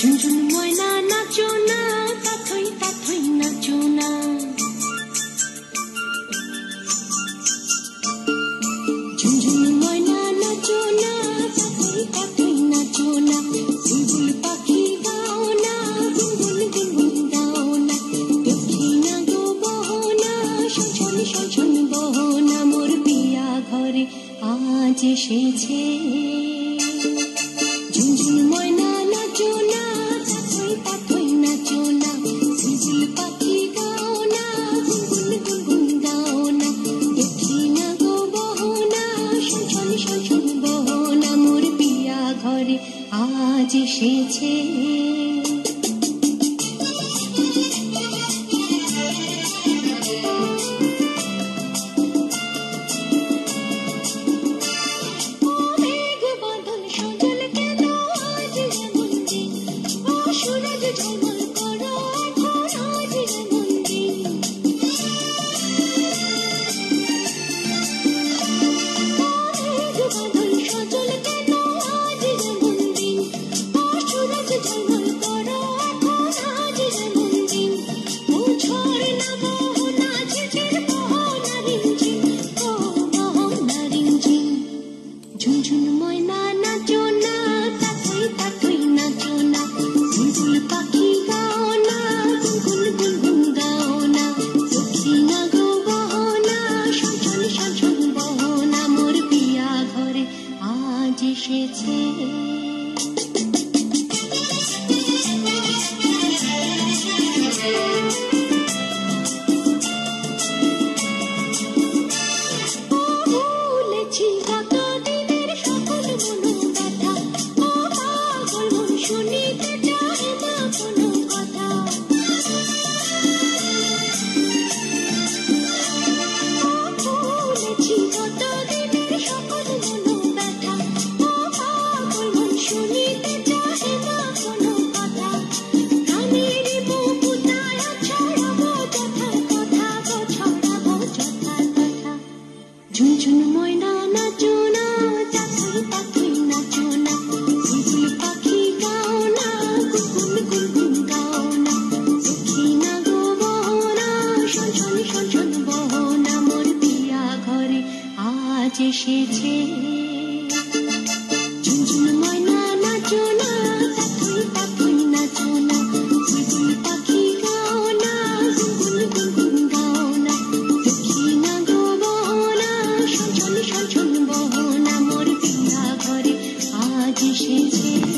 ঝুনঝুন ময়না নাচো না, তাথই তাথই নাচো না। ঝুনঝুন ময়না নাচো না, তাথই তাথই নাচো না। বুলবুল পাখি গাও না, গুনগুন গুনগুন গাও না। দক্ষিণা গো বহো না, শোষণ শোষণ বহো না। মোর পিয়া ঘরে আজ এসেছে। ঝুনঝুন ময়না নাচো না, তাথই তাথই নাচো না। বুলবুল পাখি গাও না, গুনগুন গুনগুন গাও না। দক্ষিণা গো বহো না, শোষণ শোষণ বহো না। মোর পিয়া ঘরে আজ এসেছে। ঝুনঝুন ময়না নাচো না, তাথই তাথই নাচো না। বুলবুল পাখি গাও না, গুনগুন গুনগুন গাও না। দক্ষিণা গো বহো না, শোষণ শোষণ বহো না। মোর পিয়া ঘরে আজ এসেছে। ভুলেছি কত দিনের সকল মনোব্যথা, ও পাগল মন শুনিতে চাহে না কোনো কথা। ভুলেছি কত দিনের সকল মনোব্যথা, ও পাগল মন শুনিতে চাহে না কোনো কথা। কানের বুকুটায় ছড়াবো যথা কথা গো, ছড়াবো যথা কথা। ঝুনঝুন ময়না নাচো না, তাথই তাথই নাচো না। বুলবুল পাখি গাও না, গুনগুন গুনগুন গাও না। দক্ষিণা গো বহো না, শোষণ শোষণ বহো না। মোর পিয়া ঘরে আজ এসেছে। ঝুনঝুন ময়না নাচো না, তাথই তাথই নাচো না। বুলবুল পাখি গাও না, গুনগুন গুনগুন গাও না। দক্ষিণা গো বহো না, শোষণ শোষণ বহো না। মোর পিয়া ঘরে আজ এসেছে।